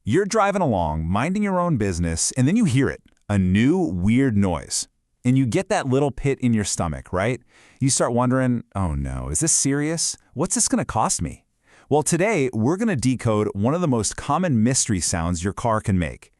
You're driving along, minding your own business, and then you hear it, a new, weird noise. And you get that little pit in your stomach, right? You start wondering, oh no, is this serious? What's this gonna cost me? Well, today, we're gonna decode one of the most common mystery sounds your car can make.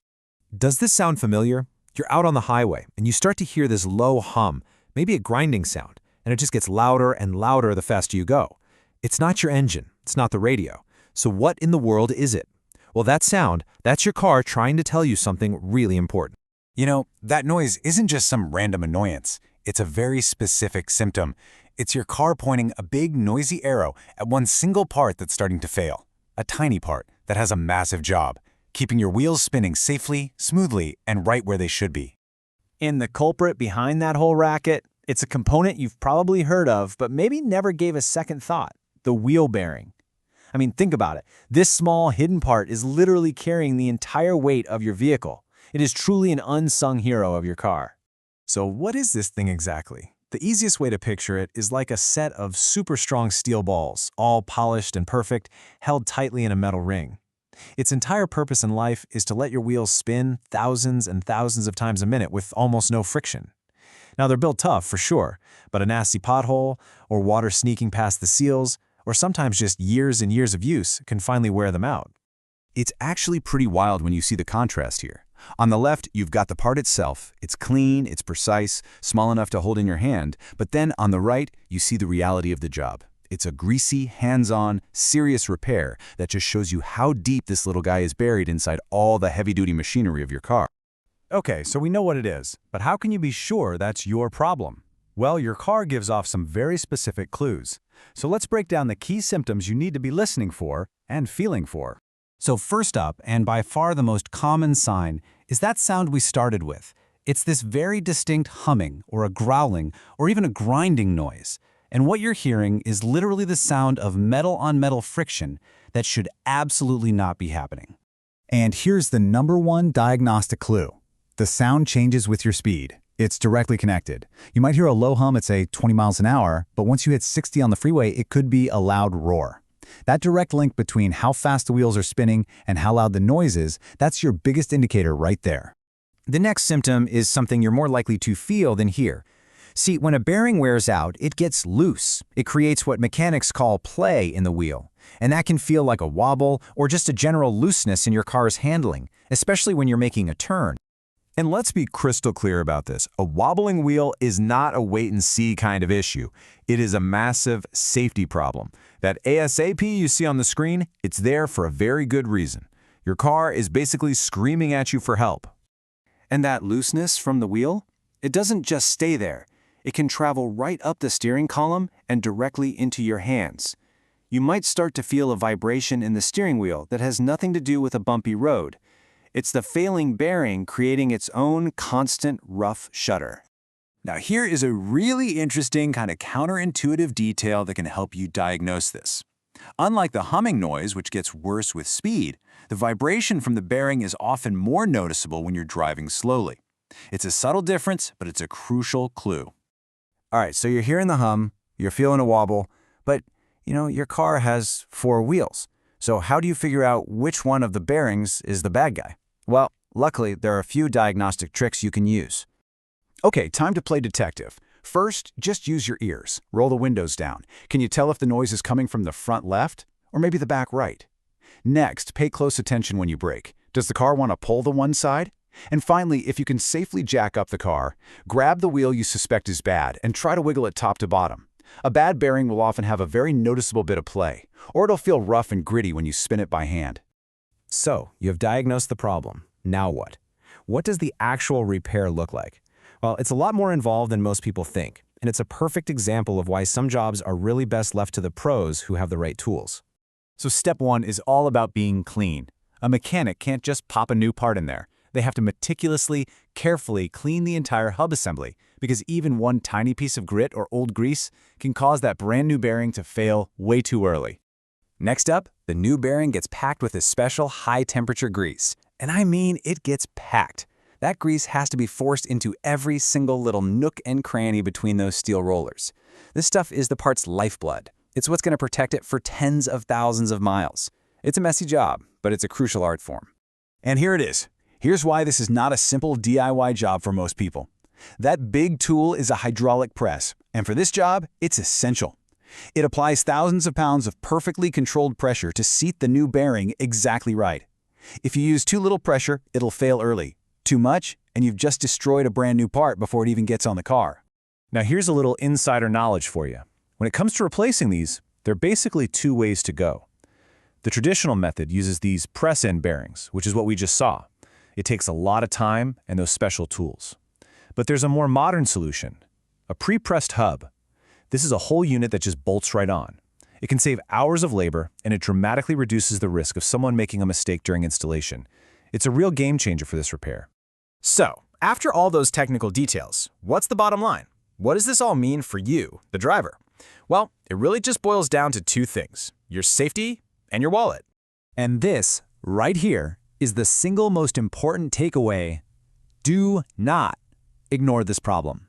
Does this sound familiar? You're out on the highway, and you start to hear this low hum, maybe a grinding sound, and it just gets louder and louder the faster you go. It's not your engine, it's not the radio. So what in the world is it? Well, that sound, that's your car trying to tell you something really important. You know, that noise isn't just some random annoyance. It's a very specific symptom. It's your car pointing a big, noisy arrow at one single part that's starting to fail. A tiny part that has a massive job, keeping your wheels spinning safely, smoothly, and right where they should be. And the culprit behind that whole racket, it's a component you've probably heard of, but maybe never gave a second thought: the wheel bearing. I mean, think about it. This small hidden part is literally carrying the entire weight of your vehicle. It is truly an unsung hero of your car. So what is this thing exactly? The easiest way to picture it is like a set of super strong steel balls, all polished and perfect, held tightly in a metal ring. Its entire purpose in life is to let your wheels spin thousands and thousands of times a minute with almost no friction. Now, they're built tough for sure, but a nasty pothole, or water sneaking past the seals, or sometimes just years and years of use can finally wear them out. It's actually pretty wild when you see the contrast here. On the left, you've got the part itself. It's clean, it's precise, small enough to hold in your hand. But then on the right, you see the reality of the job. It's a greasy, hands-on, serious repair that just shows you how deep this little guy is buried inside all the heavy-duty machinery of your car. Okay, so we know what it is, but how can you be sure that's your problem? Well, your car gives off some very specific clues. So let's break down the key symptoms you need to be listening for and feeling for. So first up, and by far the most common sign, is that sound we started with. It's this very distinct humming, or a growling, or even a grinding noise. And what you're hearing is literally the sound of metal-on-metal friction that should absolutely not be happening. And here's the #1 diagnostic clue. The sound changes with your speed. It's directly connected. You might hear a low hum at, say, 20 miles an hour, but once you hit 60 on the freeway, it could be a loud roar. That direct link between how fast the wheels are spinning and how loud the noise is, that's your biggest indicator right there. The next symptom is something you're more likely to feel than hear. See, when a bearing wears out, it gets loose. It creates what mechanics call play in the wheel. And that can feel like a wobble or just a general looseness in your car's handling, especially when you're making a turn. And let's be crystal clear about this. A wobbling wheel is not a wait-and-see kind of issue. It is a massive safety problem. That ASAP you see on the screen, it's there for a very good reason. Your car is basically screaming at you for help. And that looseness from the wheel, it doesn't just stay there. It can travel right up the steering column and directly into your hands. You might start to feel a vibration in the steering wheel that has nothing to do with a bumpy road. It's the failing bearing creating its own constant rough shudder. Now here is a really interesting kind of counterintuitive detail that can help you diagnose this. Unlike the humming noise, which gets worse with speed, the vibration from the bearing is often more noticeable when you're driving slowly. It's a subtle difference, but it's a crucial clue. All right, so you're hearing the hum, you're feeling a wobble, but your car has 4 wheels. So how do you figure out which one of the bearings is the bad guy? Well, luckily, there are a few diagnostic tricks you can use. Okay, time to play detective. First, just use your ears. Roll the windows down. Can you tell if the noise is coming from the front left or maybe the back right? Next, pay close attention when you brake. Does the car want to pull the one side? And finally, if you can safely jack up the car, grab the wheel you suspect is bad and try to wiggle it top to bottom. A bad bearing will often have a very noticeable bit of play, or it'll feel rough and gritty when you spin it by hand. So, you have diagnosed the problem. Now what? What does the actual repair look like? Well, it's a lot more involved than most people think, and it's a perfect example of why some jobs are really best left to the pros who have the right tools. So step 1 is all about being clean. A mechanic can't just pop a new part in there. They have to meticulously, carefully clean the entire hub assembly, because even one tiny piece of grit or old grease can cause that brand new bearing to fail way too early. Next up, the new bearing gets packed with a special high-temperature grease. And I mean, it gets packed. That grease has to be forced into every single little nook and cranny between those steel rollers. This stuff is the part's lifeblood. It's what's going to protect it for tens of thousands of miles. It's a messy job, but it's a crucial art form. And here it is. Here's why this is not a simple DIY job for most people. That big tool is a hydraulic press, and for this job, it's essential. It applies thousands of pounds of perfectly controlled pressure to seat the new bearing exactly right. If you use too little pressure, it'll fail early. Too much, and you've just destroyed a brand new part before it even gets on the car. Now here's a little insider knowledge for you. When it comes to replacing these, there are basically two ways to go. The traditional method uses these press-in bearings, which is what we just saw. It takes a lot of time and those special tools. But there's a more modern solution, a pre-pressed hub. This is a whole unit that just bolts right on. It can save hours of labor, and it dramatically reduces the risk of someone making a mistake during installation. It's a real game changer for this repair. So, after all those technical details, what's the bottom line? What does this all mean for you, the driver? Well, it really just boils down to two things: your safety and your wallet. And this, right here, is the single most important takeaway. Do not ignore this problem.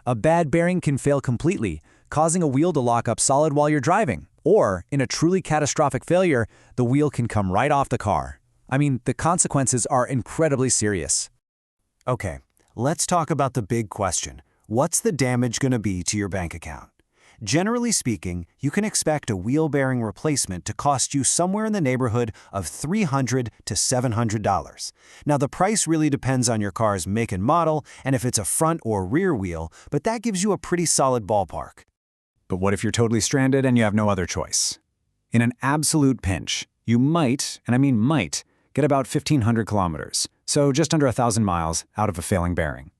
A bad bearing can fail completely, causing a wheel to lock up solid while you're driving. Or, in a truly catastrophic failure, the wheel can come right off the car. I mean, the consequences are incredibly serious. Okay, let's talk about the big question. What's the damage going to be to your bank account? Generally speaking, you can expect a wheel bearing replacement to cost you somewhere in the neighborhood of $300 to $700. Now, the price really depends on your car's make and model and if it's a front or rear wheel, but that gives you a pretty solid ballpark. But what if you're totally stranded and you have no other choice? In an absolute pinch, you might, and I mean might, get about 1,500 kilometers, so just under 1,000 miles out of a failing bearing.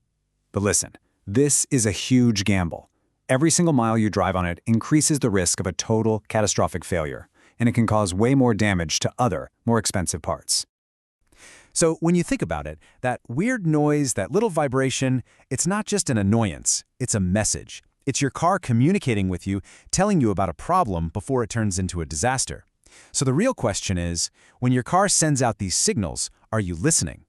But listen, this is a huge gamble. Every single mile you drive on it increases the risk of a total catastrophic failure, and it can cause way more damage to other, more expensive parts. So when you think about it, that weird noise, that little vibration, it's not just an annoyance, it's a message. It's your car communicating with you, telling you about a problem before it turns into a disaster. So the real question is, when your car sends out these signals, are you listening?